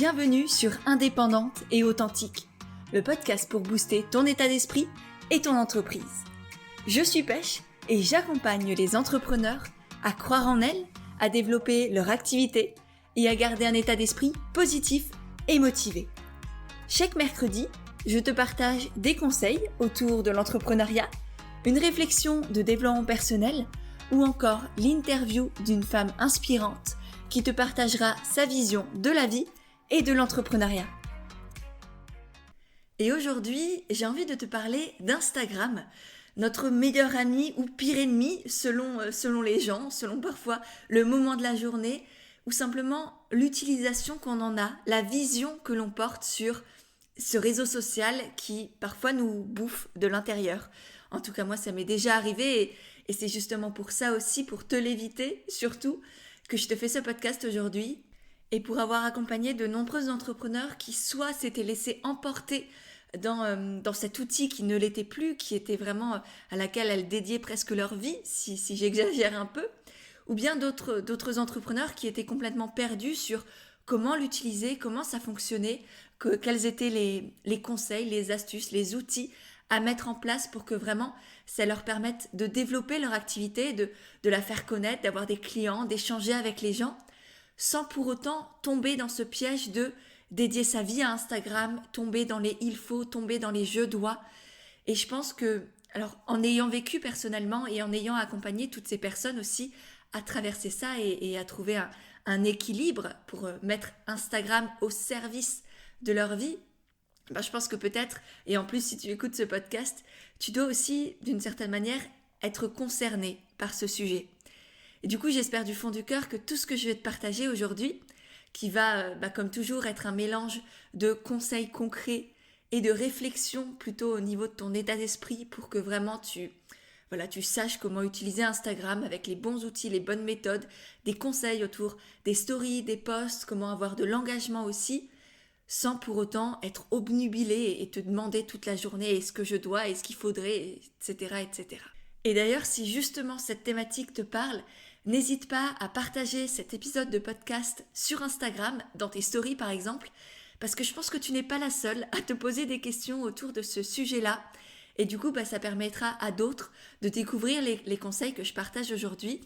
Bienvenue sur Indépendante et Authentique, le podcast pour booster ton état d'esprit et ton entreprise. Je suis Pêche et j'accompagne les entrepreneurs à croire en elles, à développer leur activité et à garder un état d'esprit positif et motivé. Chaque mercredi, je te partage des conseils autour de l'entrepreneuriat, une réflexion de développement personnel ou encore l'interview d'une femme inspirante qui te partagera sa vision de la vie et de l'entrepreneuriat. Et aujourd'hui, j'ai envie de te parler d'Instagram, notre meilleur ami ou pire ennemi selon les gens, selon parfois le moment de la journée ou simplement l'utilisation qu'on en a, la vision que l'on porte sur ce réseau social qui parfois nous bouffe de l'intérieur. En tout cas, moi, ça m'est déjà arrivé et c'est justement pour ça aussi, pour te l'éviter surtout, que je te fais ce podcast aujourd'hui. Et pour avoir accompagné de nombreux entrepreneurs qui soit s'étaient laissés emporter dans cet outil qui ne l'était plus, qui était vraiment à laquelle elles dédiaient presque leur vie, si j'exagère un peu, ou bien d'autres entrepreneurs qui étaient complètement perdus sur comment l'utiliser, comment ça fonctionnait, quels étaient les conseils, les astuces, les outils à mettre en place pour que vraiment ça leur permette de développer leur activité, de la faire connaître, d'avoir des clients, d'échanger avec les gens, sans pour autant tomber dans ce piège de dédier sa vie à Instagram, tomber dans les il faut, tomber dans les je dois. Et je pense que, alors en ayant vécu personnellement et en ayant accompagné toutes ces personnes aussi à traverser ça et à trouver un équilibre pour mettre Instagram au service de leur vie, je pense que peut-être, et en plus si tu écoutes ce podcast, tu dois aussi d'une certaine manière être concerné par ce sujet. Et du coup, j'espère du fond du cœur que tout ce que je vais te partager aujourd'hui, qui va, comme toujours, être un mélange de conseils concrets et de réflexions plutôt au niveau de ton état d'esprit pour que vraiment tu saches comment utiliser Instagram avec les bons outils, les bonnes méthodes, des conseils autour des stories, des posts, comment avoir de l'engagement aussi, sans pour autant être obnubilé et te demander toute la journée est-ce que je dois, est-ce qu'il faudrait, etc., etc. Et d'ailleurs, si justement cette thématique te parle, n'hésite pas à partager cet épisode de podcast sur Instagram, dans tes stories par exemple, parce que je pense que tu n'es pas la seule à te poser des questions autour de ce sujet-là. Et du coup, ça permettra à d'autres de découvrir les conseils que je partage aujourd'hui,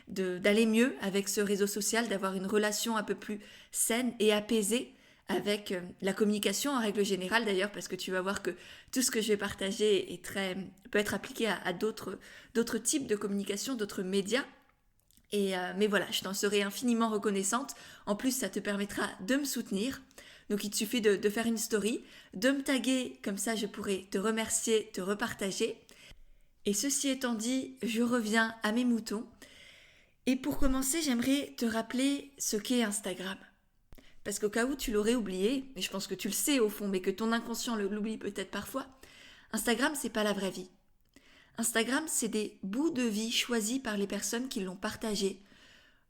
d'aller mieux avec ce réseau social, d'avoir une relation un peu plus saine et apaisée avec la communication en règle générale d'ailleurs, parce que tu vas voir que tout ce que je vais partager peut être appliqué à d'autres types de communication, d'autres médias. Mais voilà, je t'en serai infiniment reconnaissante. En plus, ça te permettra de me soutenir. Donc il te suffit de faire une story, de me taguer, comme ça je pourrai te remercier, te repartager. Et ceci étant dit, je reviens à mes moutons. Et pour commencer, j'aimerais te rappeler ce qu'est Instagram. Parce qu'au cas où tu l'aurais oublié, et je pense que tu le sais au fond, mais que ton inconscient l'oublie peut-être parfois, Instagram, c'est pas la vraie vie. Instagram, c'est des bouts de vie choisis par les personnes qui l'ont partagé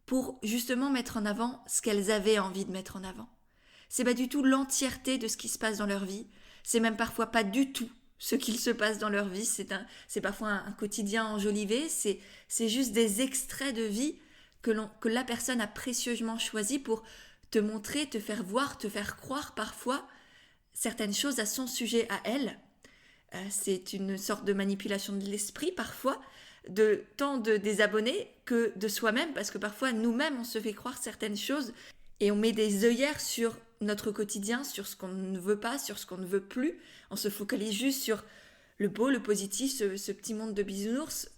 pour justement mettre en avant ce qu'elles avaient envie de mettre en avant. C'est pas du tout l'entièreté de ce qui se passe dans leur vie, c'est même parfois pas du tout ce qu'il se passe dans leur vie, c'est parfois un quotidien enjolivé, c'est juste des extraits de vie que la personne a précieusement choisi pour te montrer, te faire voir, te faire croire parfois certaines choses à son sujet à elle. C'est une sorte de manipulation de l'esprit parfois, tant des abonnés que de soi-même, parce que parfois nous-mêmes on se fait croire certaines choses et on met des œillères sur notre quotidien, sur ce qu'on ne veut pas, sur ce qu'on ne veut plus. On se focalise juste sur le beau, le positif, ce petit monde de bisounours,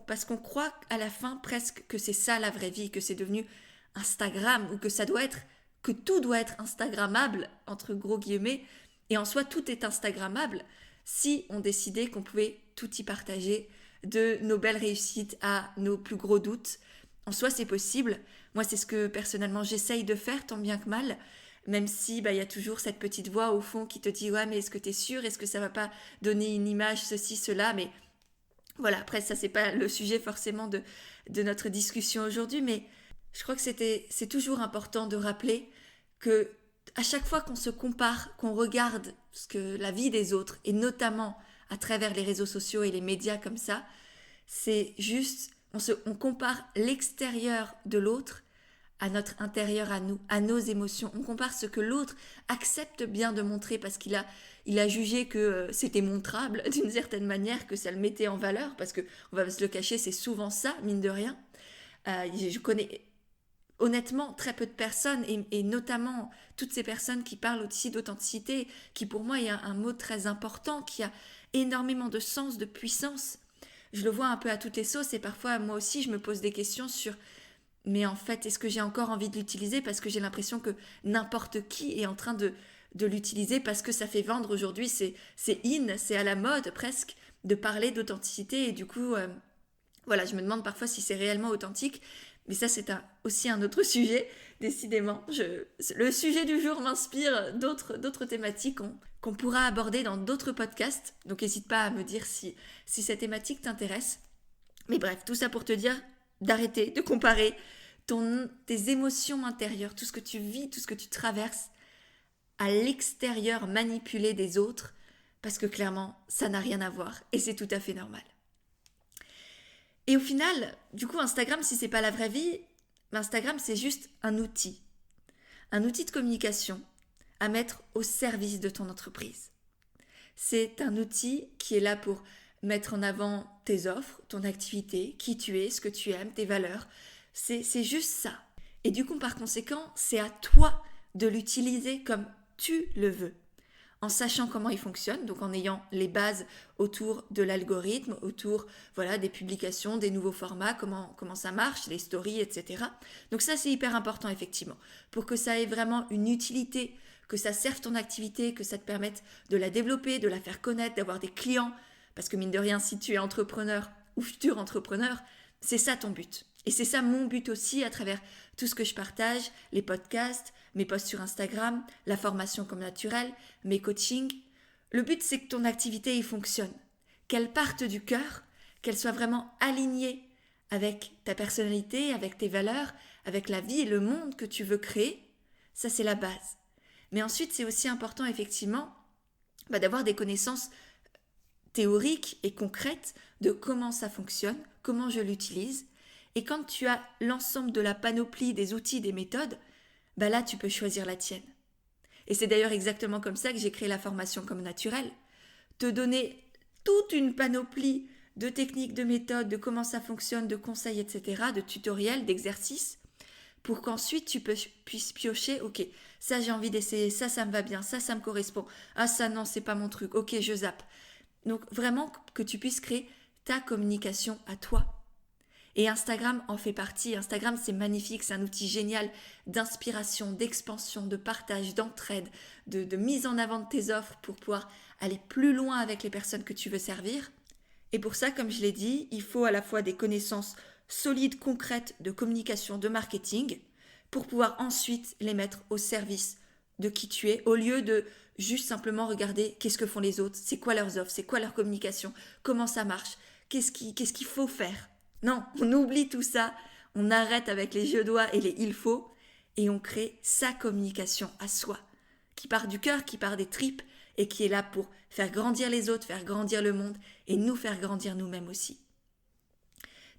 parce qu'on croit à la fin presque que c'est ça la vraie vie, que c'est devenu Instagram ou que tout doit être Instagrammable, entre gros guillemets, et en soi tout est Instagrammable si on décidait qu'on pouvait tout y partager, de nos belles réussites à nos plus gros doutes. En soi c'est possible, moi c'est ce que personnellement j'essaye de faire tant bien que mal, même si y a toujours cette petite voix au fond qui te dit ouais mais est-ce que t'es sûr, est-ce que ça va pas donner une image, ceci, cela, mais voilà, après ça c'est pas le sujet forcément de notre discussion aujourd'hui, mais je crois que c'est toujours important de rappeler que à chaque fois qu'on se compare, qu'on regarde la vie des autres, et notamment à travers les réseaux sociaux et les médias comme ça, c'est juste, on compare l'extérieur de l'autre à notre intérieur, à nous, à nos émotions. On compare ce que l'autre accepte bien de montrer parce il a jugé que c'était montrable d'une certaine manière, que ça le mettait en valeur, parce que on va se le cacher, c'est souvent ça, mine de rien. Je connais honnêtement très peu de personnes, et notamment toutes ces personnes qui parlent aussi d'authenticité, qui pour moi est un mot très important, qui a énormément de sens, de puissance. Je le vois un peu à toutes les sauces, et parfois moi aussi je me pose des questions sur mais en fait, est-ce que j'ai encore envie de l'utiliser parce que j'ai l'impression que n'importe qui est en train de l'utiliser parce que ça fait vendre aujourd'hui, c'est in, c'est à la mode presque de parler d'authenticité, et du coup, voilà, je me demande parfois si c'est réellement authentique, mais ça c'est aussi un autre sujet, décidément. Le sujet du jour m'inspire d'autres thématiques qu'on pourra aborder dans d'autres podcasts, donc n'hésite pas à me dire si cette thématique t'intéresse. Mais bref, tout ça pour te dire d'arrêter de comparer tes émotions intérieures, tout ce que tu vis, tout ce que tu traverses à l'extérieur manipulé des autres, parce que clairement, ça n'a rien à voir et c'est tout à fait normal. Et au final, du coup, Instagram, si c'est pas la vraie vie, Instagram, c'est juste un outil de communication à mettre au service de ton entreprise. C'est un outil qui est là pour mettre en avant tes offres, ton activité, qui tu es, ce que tu aimes, tes valeurs. C'est juste ça. Et du coup, par conséquent, c'est à toi de l'utiliser comme tu le veux, en sachant comment il fonctionne, donc en ayant les bases autour de l'algorithme, autour des publications, des nouveaux formats, comment ça marche, les stories, etc. Donc ça, c'est hyper important, effectivement, pour que ça ait vraiment une utilité, que ça serve ton activité, que ça te permette de la développer, de la faire connaître, d'avoir des clients. Parce que mine de rien, si tu es entrepreneur ou futur entrepreneur, c'est ça ton but. Et c'est ça mon but aussi à travers tout ce que je partage, les podcasts, mes posts sur Instagram, la formation comme naturelle, mes coachings. Le but, c'est que ton activité y fonctionne, qu'elle parte du cœur, qu'elle soit vraiment alignée avec ta personnalité, avec tes valeurs, avec la vie et le monde que tu veux créer. Ça, c'est la base. Mais ensuite, c'est aussi important, effectivement, d'avoir des connaissances théorique et concrète de comment ça fonctionne, comment je l'utilise. Et quand tu as l'ensemble de la panoplie des outils, des méthodes, là tu peux choisir la tienne. Et c'est d'ailleurs exactement comme ça que j'ai créé la formation comme naturelle. Te donner toute une panoplie de techniques, de méthodes, de comment ça fonctionne, de conseils, etc., de tutoriels, d'exercices, pour qu'ensuite tu puisses piocher, ok, ça j'ai envie d'essayer, ça me va bien, ça me correspond, ah ça non c'est pas mon truc, ok je zappe. Donc vraiment que tu puisses créer ta communication à toi. Et Instagram en fait partie. Instagram, c'est magnifique, c'est un outil génial d'inspiration, d'expansion, de partage, d'entraide, de mise en avant de tes offres pour pouvoir aller plus loin avec les personnes que tu veux servir. Et pour ça, comme je l'ai dit, il faut à la fois des connaissances solides, concrètes de communication, de marketing, pour pouvoir ensuite les mettre au service de qui tu es, au lieu de juste simplement regarder qu'est-ce que font les autres, c'est quoi leurs offres, c'est quoi leur communication, comment ça marche, qu'est-ce qu'il faut faire. Non, on oublie tout ça, on arrête avec les je dois et les il faut, et on crée sa communication à soi, qui part du cœur, qui part des tripes, et qui est là pour faire grandir les autres, faire grandir le monde, et nous faire grandir nous-mêmes aussi.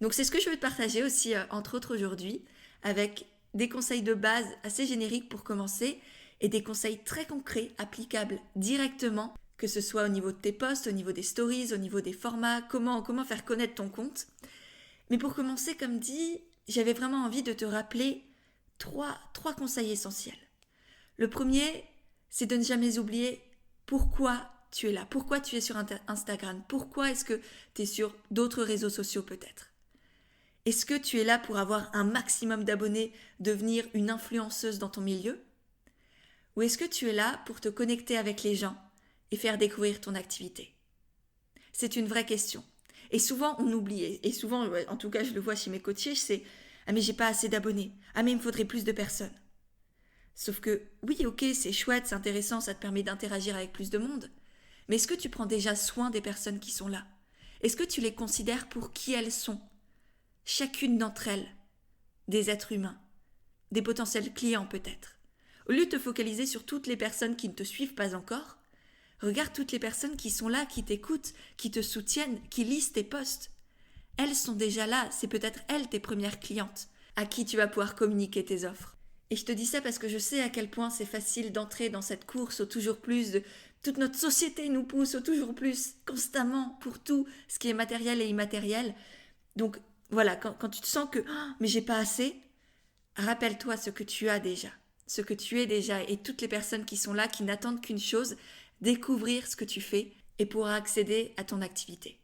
Donc c'est ce que je veux te partager aussi, entre autres aujourd'hui, avec des conseils de base assez génériques pour commencer, et des conseils très concrets, applicables directement, que ce soit au niveau de tes posts, au niveau des stories, au niveau des formats, comment faire connaître ton compte. Mais pour commencer, comme dit, j'avais vraiment envie de te rappeler trois conseils essentiels. Le premier, c'est de ne jamais oublier pourquoi tu es là, pourquoi tu es sur Instagram, pourquoi est-ce que tu es sur d'autres réseaux sociaux peut-être. Est-ce que tu es là pour avoir un maximum d'abonnés, devenir une influenceuse dans ton milieu ? Ou est-ce que tu es là pour te connecter avec les gens et faire découvrir ton activité ? C'est une vraie question. Et souvent, on oublie. Et souvent, en tout cas, je le vois chez mes coachés, c'est « Ah mais j'ai pas assez d'abonnés. Ah mais il me faudrait plus de personnes. » Sauf que, oui, ok, c'est chouette, c'est intéressant, ça te permet d'interagir avec plus de monde. Mais est-ce que tu prends déjà soin des personnes qui sont là ? Est-ce que tu les considères pour qui elles sont ? Chacune d'entre elles, des êtres humains, des potentiels clients peut-être. Au lieu de te focaliser sur toutes les personnes qui ne te suivent pas encore, regarde toutes les personnes qui sont là, qui t'écoutent, qui te soutiennent, qui lisent tes posts. Elles sont déjà là, c'est peut-être elles tes premières clientes. à qui tu vas pouvoir communiquer tes offres. Et je te dis ça parce que je sais à quel point c'est facile d'entrer dans cette course au toujours plus. Toute notre société nous pousse au toujours plus, constamment, pour tout ce qui est matériel et immatériel. Donc voilà, quand tu te sens que mais j'ai pas assez, rappelle-toi ce que tu as déjà, ce que tu es déjà, et toutes les personnes qui sont là, qui n'attendent qu'une chose, découvrir ce que tu fais et pouvoir accéder à ton activité.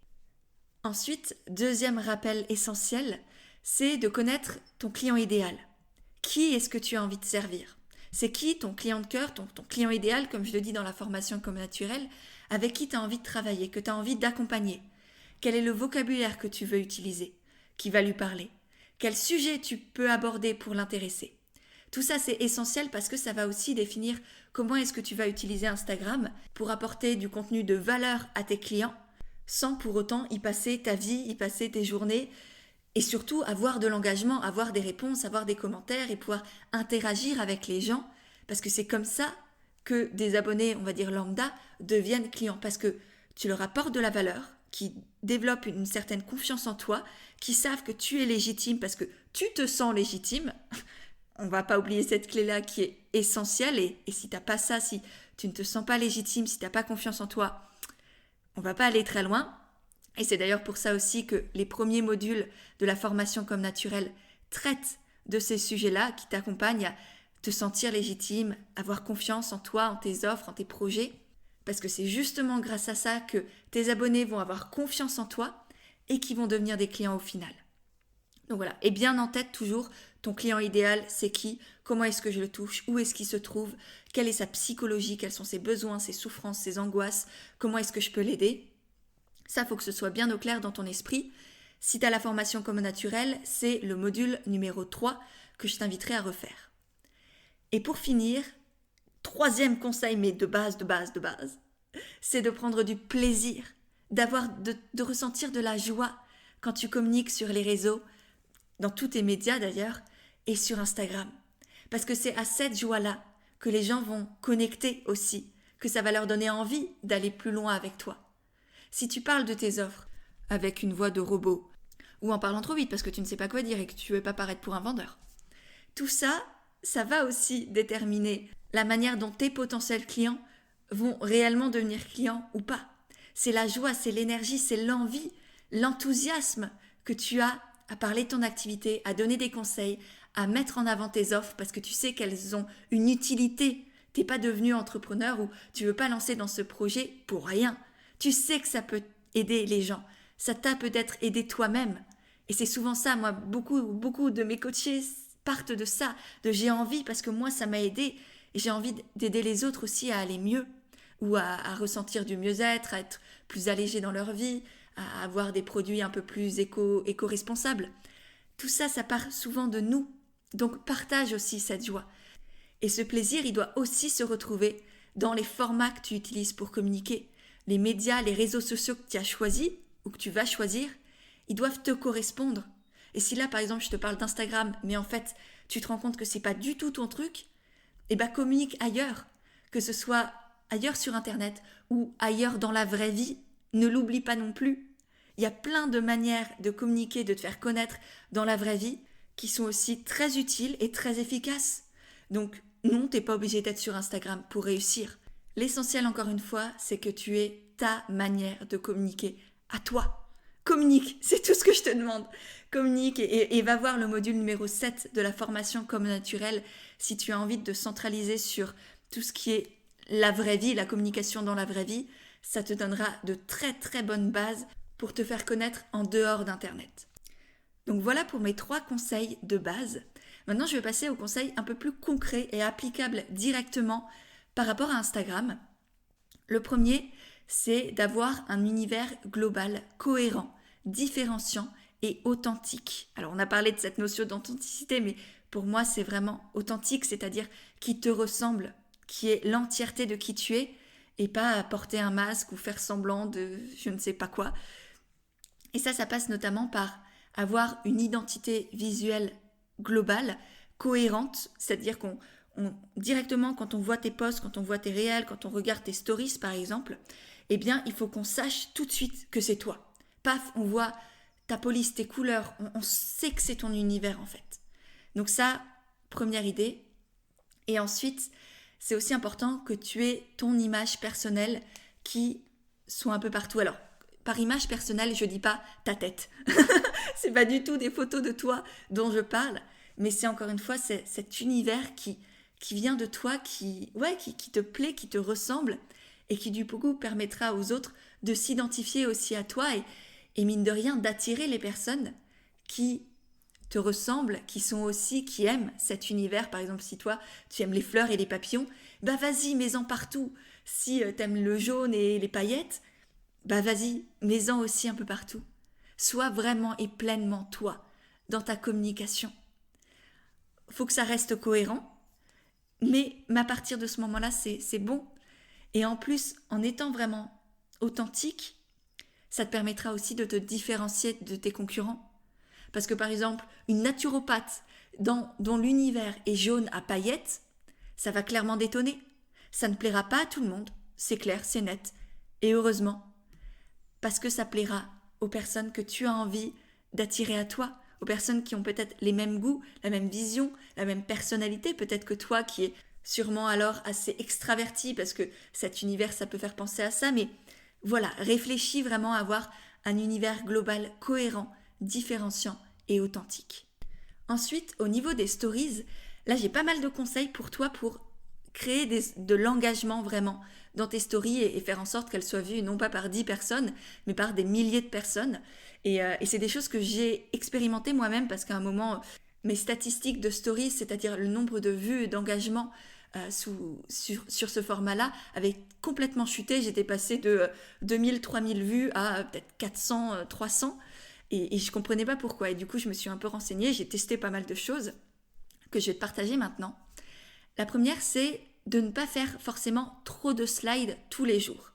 Ensuite, deuxième rappel essentiel, c'est de connaître ton client idéal. Qui est-ce que tu as envie de servir? C'est qui ton client de cœur, ton client idéal, comme je le dis dans la formation Comme Naturel, avec qui tu as envie de travailler, que tu as envie d'accompagner? Quel est le vocabulaire que tu veux utiliser, qui va lui parler? Quel sujet tu peux aborder pour l'intéresser? Tout ça, c'est essentiel parce que ça va aussi définir comment est-ce que tu vas utiliser Instagram pour apporter du contenu de valeur à tes clients sans pour autant y passer ta vie, y passer tes journées et surtout avoir de l'engagement, avoir des réponses, avoir des commentaires et pouvoir interagir avec les gens parce que c'est comme ça que des abonnés, on va dire lambda, deviennent clients parce que tu leur apportes de la valeur, qui développent une certaine confiance en toi, qui savent que tu es légitime parce que tu te sens légitime. On va pas oublier cette clé-là qui est essentielle et si t'as pas ça, si tu ne te sens pas légitime, si t'as pas confiance en toi, on va pas aller très loin. Et c'est d'ailleurs pour ça aussi que les premiers modules de la formation Comme Naturel traitent de ces sujets-là qui t'accompagnent à te sentir légitime, avoir confiance en toi, en tes offres, en tes projets. Parce que c'est justement grâce à ça que tes abonnés vont avoir confiance en toi et qui vont devenir des clients au final. Donc voilà, et bien en tête toujours, ton client idéal, c'est qui? Comment est-ce que je le touche? Où est-ce qu'il se trouve? Quelle est sa psychologie? Quels sont ses besoins, ses souffrances, ses angoisses? Comment est-ce que je peux l'aider? Ça, il faut que ce soit bien au clair dans ton esprit. Si tu as la formation Comme Naturel, c'est le module numéro 3 que je t'inviterai à refaire. Et pour finir, troisième conseil, mais de base, c'est de prendre du plaisir, de ressentir de la joie quand tu communiques sur les réseaux, dans tous tes médias d'ailleurs, et sur Instagram. Parce que c'est à cette joie-là que les gens vont connecter aussi, que ça va leur donner envie d'aller plus loin avec toi. Si tu parles de tes offres avec une voix de robot, ou en parlant trop vite parce que tu ne sais pas quoi dire et que tu ne veux pas paraître pour un vendeur, tout ça, ça va aussi déterminer la manière dont tes potentiels clients vont réellement devenir clients ou pas. C'est la joie, c'est l'énergie, c'est l'envie, l'enthousiasme que tu as à parler de ton activité, à donner des conseils, à mettre en avant tes offres parce que tu sais qu'elles ont une utilité. Tu n'es pas devenu entrepreneur ou tu ne veux pas lancer dans ce projet pour rien. Tu sais que ça peut aider les gens. Ça t'a peut-être aidé toi-même. Et c'est souvent ça, moi, beaucoup de mes coachés partent de ça, de j'ai envie parce que moi, ça m'a aidé. Et j'ai envie d'aider les autres aussi à aller mieux ou à ressentir du mieux-être, à être plus allégés dans leur vie, à avoir des produits un peu plus éco-responsables. Tout ça, ça part souvent de nous. Donc partage aussi cette joie. Et ce plaisir, il doit aussi se retrouver dans les formats que tu utilises pour communiquer. Les médias, les réseaux sociaux que tu as choisis ou que tu vas choisir, ils doivent te correspondre. Et si là, par exemple, je te parle d'Instagram, mais en fait, tu te rends compte que c'est pas du tout ton truc, eh ben communique ailleurs, que ce soit ailleurs sur Internet ou ailleurs dans la vraie vie. Ne l'oublie pas non plus. Il y a plein de manières de communiquer, de te faire connaître dans la vraie vie qui sont aussi très utiles et très efficaces. Donc non, t'es pas obligé d'être sur Instagram pour réussir. L'essentiel, encore une fois, c'est que tu aies ta manière de communiquer à toi. Communique, c'est tout ce que je te demande. Communique et va voir le module numéro 7 de la formation Comme Naturel si tu as envie de te centraliser sur tout ce qui est la vraie vie, la communication dans la vraie vie. Ça te donnera de très très bonnes bases pour te faire connaître en dehors d'Internet. Donc voilà pour mes 3 conseils de base. Maintenant, je vais passer aux conseils un peu plus concrets et applicables directement par rapport à Instagram. Le premier, c'est d'avoir un univers global, cohérent, différenciant et authentique. Alors, on a parlé de cette notion d'authenticité, mais pour moi, c'est vraiment authentique, c'est-à-dire qui te ressemble, qui est l'entièreté de qui tu es, et pas porter un masque ou faire semblant de je ne sais pas quoi. Et ça passe notamment par avoir une identité visuelle globale, cohérente, c'est-à-dire directement quand on voit tes posts, quand on voit tes réels, quand on regarde tes stories par exemple, eh bien il faut qu'on sache tout de suite que c'est toi. Paf, on voit ta police, tes couleurs, on sait que c'est ton univers en fait. Donc ça, première idée. Et ensuite, c'est aussi important que tu aies ton image personnelle qui soit un peu partout. Alors, par image personnelle, je dis pas ta tête. C'est pas du tout des photos de toi dont je parle, mais c'est encore une fois cet univers qui vient de toi, qui te plaît, qui te ressemble et qui du coup permettra aux autres de s'identifier aussi à toi et mine de rien d'attirer les personnes qui te ressemblent, qui aiment cet univers. Par exemple, si toi, tu aimes les fleurs et les papillons, bah vas-y, mets-en partout. Si t'aimes le jaune et les paillettes, bah vas-y, mets-en aussi un peu partout. Sois vraiment et pleinement toi dans ta communication. Faut que ça reste cohérent, mais à partir de ce moment-là, c'est bon. Et en plus, en étant vraiment authentique, ça te permettra aussi de te différencier de tes concurrents. Parce que par exemple, une naturopathe dont l'univers est jaune à paillettes, ça va clairement détonner. Ça ne plaira pas à tout le monde, c'est clair, c'est net. Et heureusement, parce que ça plaira aux personnes que tu as envie d'attirer à toi, aux personnes qui ont peut-être les mêmes goûts, la même vision, la même personnalité, peut-être que toi qui es sûrement alors assez extraverti, parce que cet univers, ça peut faire penser à ça, mais voilà, réfléchis vraiment à avoir un univers global cohérent, différenciant et authentique. Ensuite, au niveau des stories, là j'ai pas mal de conseils pour toi pour créer de l'engagement vraiment dans tes stories et faire en sorte qu'elles soient vues non pas par 10 personnes, mais par des milliers de personnes. Et c'est des choses que j'ai expérimentées moi-même parce qu'à un moment, mes statistiques de stories, c'est-à-dire le nombre de vues et d'engagement sur ce format-là, avaient complètement chuté. J'étais passée de 2000, 3000 vues à peut-être 400, 300. Et je ne comprenais pas pourquoi. Et du coup, je me suis un peu renseignée, j'ai testé pas mal de choses que je vais te partager maintenant. La première, c'est de ne pas faire forcément trop de slides tous les jours.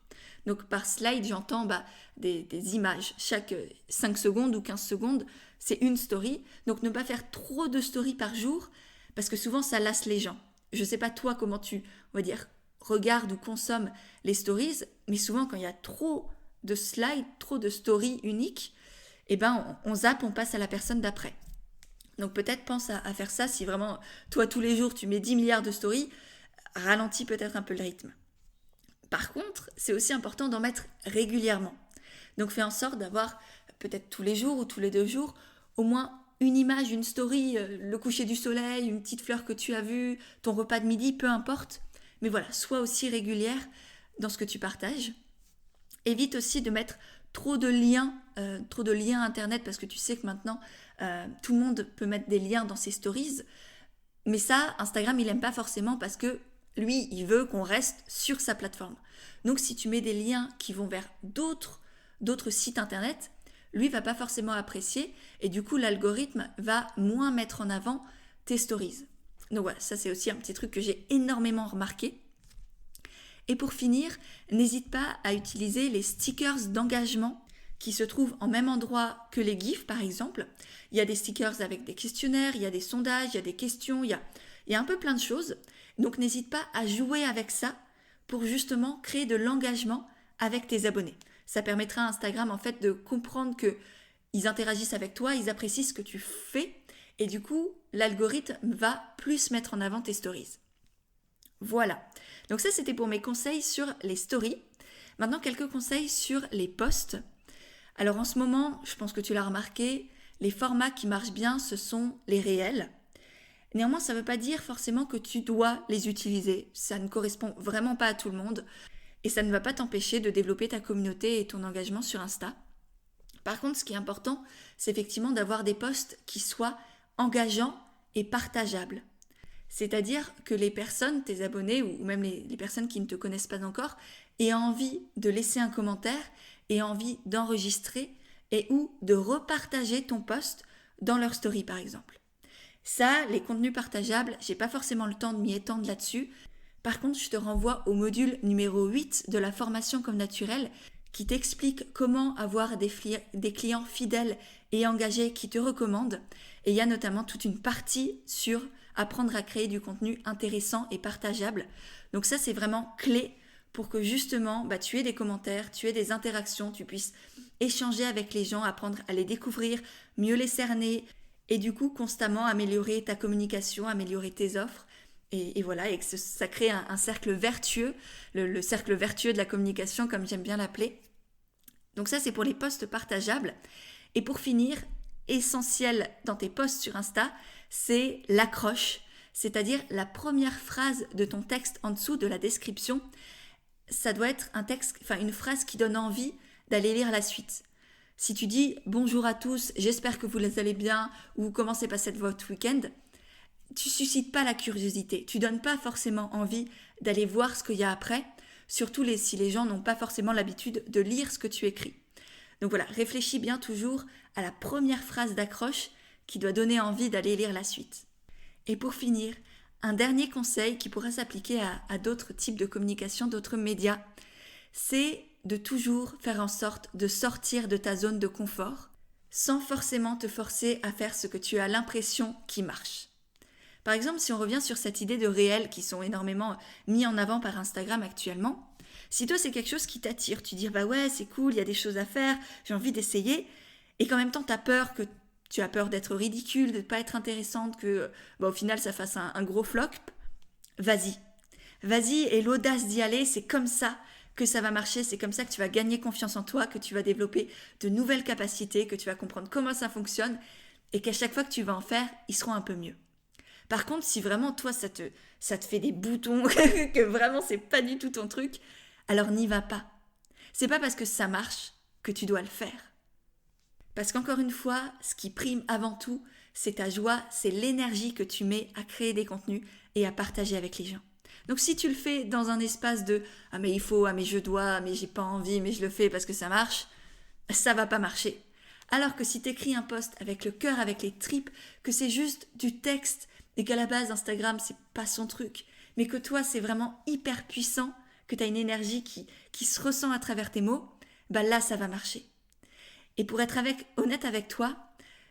Donc par slide, j'entends des images. Chaque 5 secondes ou 15 secondes, c'est une story. Donc ne pas faire trop de stories par jour, parce que souvent ça lasse les gens. Je ne sais pas toi comment tu, on va dire, regardes ou consommes les stories, mais souvent quand il y a trop de slides, trop de stories uniques, eh ben on zappe, on passe à la personne d'après. Donc peut-être pense à faire ça si vraiment, toi tous les jours tu mets 10 milliards de stories, ralentis peut-être un peu le rythme. Par contre, c'est aussi important d'en mettre régulièrement. Donc fais en sorte d'avoir peut-être tous les jours ou tous les 2 jours au moins une image, une story, le coucher du soleil, une petite fleur que tu as vue, ton repas de midi, peu importe. Mais voilà, sois aussi régulière dans ce que tu partages. Évite aussi de mettre trop de liens internet parce que tu sais que maintenant tout le monde peut mettre des liens dans ses stories. Mais ça, Instagram, il n'aime pas forcément parce que lui, il veut qu'on reste sur sa plateforme. Donc si tu mets des liens qui vont vers d'autres sites internet, lui va pas forcément apprécier et du coup l'algorithme va moins mettre en avant tes stories. Donc voilà, ça c'est aussi un petit truc que j'ai énormément remarqué. Et pour finir, n'hésite pas à utiliser les stickers d'engagement qui se trouvent en même endroit que les GIFs par exemple. Il y a des stickers avec des questionnaires, il y a des sondages, il y a des questions, il y a un peu plein de choses. Donc n'hésite pas à jouer avec ça pour justement créer de l'engagement avec tes abonnés. Ça permettra à Instagram en fait de comprendre qu'ils interagissent avec toi, ils apprécient ce que tu fais et du coup l'algorithme va plus mettre en avant tes stories. Voilà, donc ça c'était pour mes conseils sur les stories. Maintenant quelques conseils sur les posts. Alors en ce moment, je pense que tu l'as remarqué, les formats qui marchent bien ce sont les réels. Néanmoins, ça ne veut pas dire forcément que tu dois les utiliser. Ça ne correspond vraiment pas à tout le monde. Et ça ne va pas t'empêcher de développer ta communauté et ton engagement sur Insta. Par contre, ce qui est important, c'est effectivement d'avoir des posts qui soient engageants et partageables. C'est-à-dire que les personnes, tes abonnés ou même les personnes qui ne te connaissent pas encore, aient envie de laisser un commentaire, aient envie d'enregistrer et ou de repartager ton post dans leur story par exemple. Ça, les contenus partageables, j'ai pas forcément le temps de m'y étendre là-dessus. Par contre, je te renvoie au module numéro 8 de la formation comme naturel qui t'explique comment avoir des clients fidèles et engagés qui te recommandent. Et il y a notamment toute une partie sur apprendre à créer du contenu intéressant et partageable. Donc ça, c'est vraiment clé pour que justement, tu aies des commentaires, tu aies des interactions, tu puisses échanger avec les gens, apprendre à les découvrir, mieux les cerner et du coup constamment améliorer ta communication, améliorer tes offres. Et voilà, et que ça crée un cercle vertueux, le cercle vertueux de la communication, comme j'aime bien l'appeler. Donc ça, c'est pour les posts partageables. Et pour finir, essentiel dans tes posts sur Insta, c'est l'accroche, c'est-à-dire la première phrase de ton texte en dessous de la description. Ça doit être une phrase qui donne envie d'aller lire la suite. Si tu dis « Bonjour à tous, j'espère que vous allez bien » ou « Comment s'est passé votre week-end », tu suscites pas la curiosité, tu donnes pas forcément envie d'aller voir ce qu'il y a après, surtout si les gens n'ont pas forcément l'habitude de lire ce que tu écris. Donc voilà, réfléchis bien toujours à la première phrase d'accroche qui doit donner envie d'aller lire la suite. Et pour finir, un dernier conseil qui pourra s'appliquer à d'autres types de communication, d'autres médias, c'est de toujours faire en sorte de sortir de ta zone de confort sans forcément te forcer à faire ce que tu as l'impression qui marche. Par exemple, si on revient sur cette idée de réels qui sont énormément mis en avant par Instagram actuellement, si toi c'est quelque chose qui t'attire, tu dis bah ouais c'est cool, il y a des choses à faire, j'ai envie d'essayer, et qu'en même temps tu as peur d'être ridicule, de ne pas être intéressante, que au final ça fasse un gros flop, vas-y. Vas-y et l'audace d'y aller, c'est comme ça que ça va marcher, c'est comme ça que tu vas gagner confiance en toi, que tu vas développer de nouvelles capacités, que tu vas comprendre comment ça fonctionne, et qu'à chaque fois que tu vas en faire, ils seront un peu mieux. Par contre, si vraiment toi ça te fait des boutons, que vraiment c'est pas du tout ton truc, alors n'y va pas. C'est pas parce que ça marche que tu dois le faire. Parce qu'encore une fois, ce qui prime avant tout, c'est ta joie, c'est l'énergie que tu mets à créer des contenus et à partager avec les gens. Donc si tu le fais dans un espace de « Ah mais il faut, ah mais je dois, ah mais j'ai pas envie, mais je le fais parce que ça marche », ça va pas marcher. Alors que si tu écris un post avec le cœur, avec les tripes, que c'est juste du texte, et qu'à la base Instagram c'est pas son truc, mais que toi c'est vraiment hyper puissant, que tu as une énergie qui se ressent à travers tes mots, bah là ça va marcher. Et pour être honnête avec toi,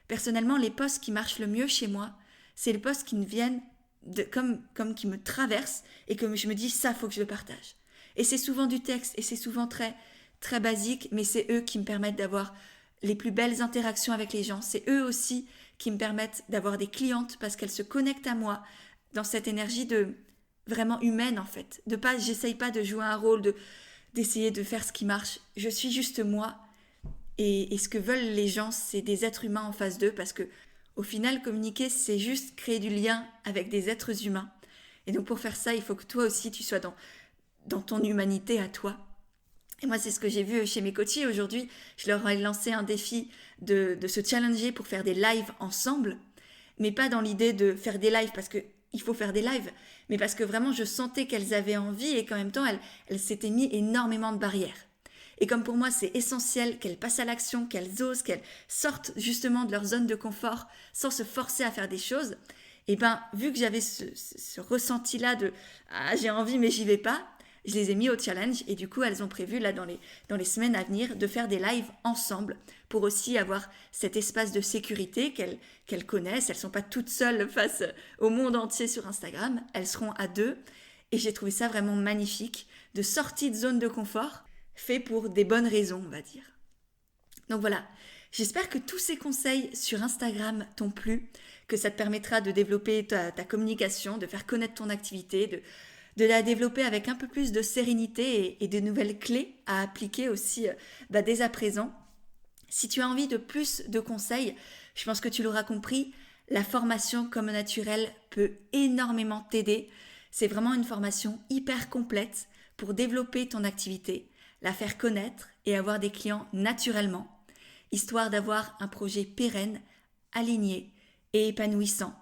personnellement les posts qui marchent le mieux chez moi, c'est les posts qui me viennent comme qui me traversent et que je me dis ça faut que je le partage. Et c'est souvent du texte et c'est souvent très très basique, mais c'est eux qui me permettent d'avoir les plus belles interactions avec les gens. C'est eux aussi qui me permettent d'avoir des clientes parce qu'elles se connectent à moi dans cette énergie de vraiment humaine en fait. J'essaye pas de jouer un rôle, d'essayer de faire ce qui marche. Je suis juste moi et ce que veulent les gens, c'est des êtres humains en face d'eux parce que au final, communiquer, c'est juste créer du lien avec des êtres humains. Et donc pour faire ça, il faut que toi aussi tu sois dans ton humanité à toi. Et moi, c'est ce que j'ai vu chez mes coachés aujourd'hui. Je leur ai lancé un défi de se challenger pour faire des lives ensemble, mais pas dans l'idée de faire des lives parce qu'il faut faire des lives, mais parce que vraiment, je sentais qu'elles avaient envie et qu'en même temps, elles s'étaient mis énormément de barrières. Et comme pour moi, c'est essentiel qu'elles passent à l'action, qu'elles osent, qu'elles sortent justement de leur zone de confort sans se forcer à faire des choses, et vu que j'avais ce ressenti-là de « Ah, j'ai envie mais j'y vais pas », je les ai mis au challenge et du coup elles ont prévu là dans les semaines à venir de faire des lives ensemble pour aussi avoir cet espace de sécurité qu'elles connaissent. Elles ne sont pas toutes seules face au monde entier sur Instagram, elles seront à deux et j'ai trouvé ça vraiment magnifique, de sortie de zone de confort, fait pour des bonnes raisons on va dire. Donc voilà, j'espère que tous ces conseils sur Instagram t'ont plu, que ça te permettra de développer ta communication, de faire connaître ton activité, de la développer avec un peu plus de sérénité et de nouvelles clés à appliquer aussi dès à présent. Si tu as envie de plus de conseils, je pense que tu l'auras compris, la formation Comme Naturel peut énormément t'aider. C'est vraiment une formation hyper complète pour développer ton activité, la faire connaître et avoir des clients naturellement, histoire d'avoir un projet pérenne, aligné et épanouissant,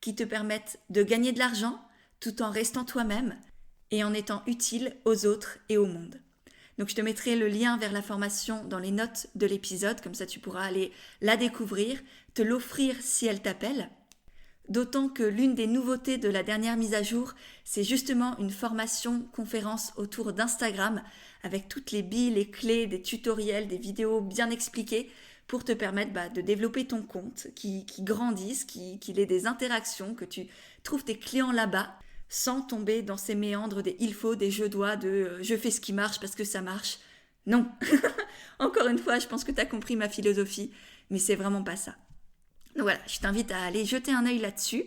qui te permette de gagner de l'argent, tout en restant toi-même et en étant utile aux autres et au monde. Donc je te mettrai le lien vers la formation dans les notes de l'épisode, comme ça tu pourras aller la découvrir, te l'offrir si elle t'appelle. D'autant que l'une des nouveautés de la dernière mise à jour, c'est justement une formation conférence autour d'Instagram avec toutes les billes, les clés, des tutoriels, des vidéos bien expliquées pour te permettre de développer ton compte, qui grandisse, qu'il ait des interactions, que tu trouves tes clients là-bas, sans tomber dans ces méandres des il faut, des je dois, de je fais ce qui marche parce que ça marche. Non. Encore une fois, je pense que tu as compris ma philosophie, mais c'est vraiment pas ça. Donc voilà, je t'invite à aller jeter un œil là-dessus.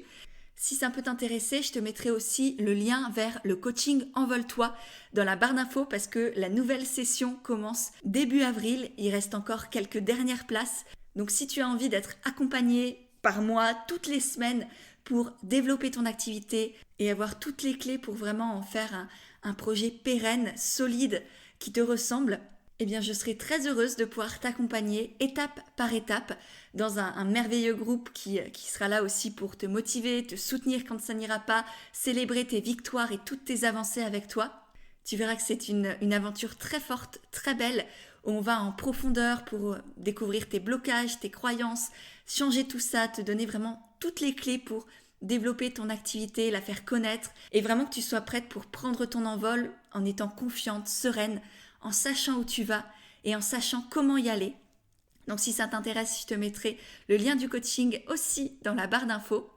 Si ça peut t'intéresser, je te mettrai aussi le lien vers le coaching Envole-toi dans la barre d'infos parce que la nouvelle session commence début avril. Il reste encore quelques dernières places. Donc si tu as envie d'être accompagné par moi toutes les semaines pour développer ton activité et avoir toutes les clés pour vraiment en faire un projet pérenne, solide, qui te ressemble, eh bien je serai très heureuse de pouvoir t'accompagner étape par étape dans un merveilleux groupe qui sera là aussi pour te motiver, te soutenir quand ça n'ira pas, célébrer tes victoires et toutes tes avancées avec toi. Tu verras que c'est une aventure très forte, très belle, où on va en profondeur pour découvrir tes blocages, tes croyances, changer tout ça, te donner vraiment toutes les clés pour développer ton activité, la faire connaître et vraiment que tu sois prête pour prendre ton envol en étant confiante, sereine, en sachant où tu vas et en sachant comment y aller. Donc si ça t'intéresse, je te mettrai le lien du coaching aussi dans la barre d'infos.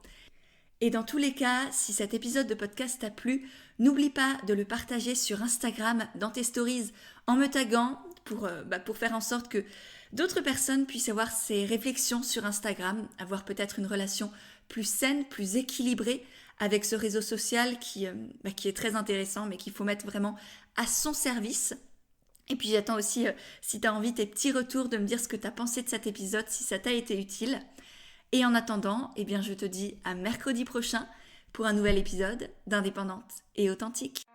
Et dans tous les cas, si cet épisode de podcast t'a plu, n'oublie pas de le partager sur Instagram, dans tes stories, en me taguant pour faire en sorte que d'autres personnes puissent avoir ces réflexions sur Instagram, avoir peut-être une relation plus saine, plus équilibrée avec ce réseau social qui est très intéressant mais qu'il faut mettre vraiment à son service. Et puis j'attends aussi, si tu as envie, tes petits retours, de me dire ce que tu as pensé de cet épisode, si ça t'a été utile. Et en attendant, eh bien je te dis à mercredi prochain pour un nouvel épisode d'Indépendante et Authentique.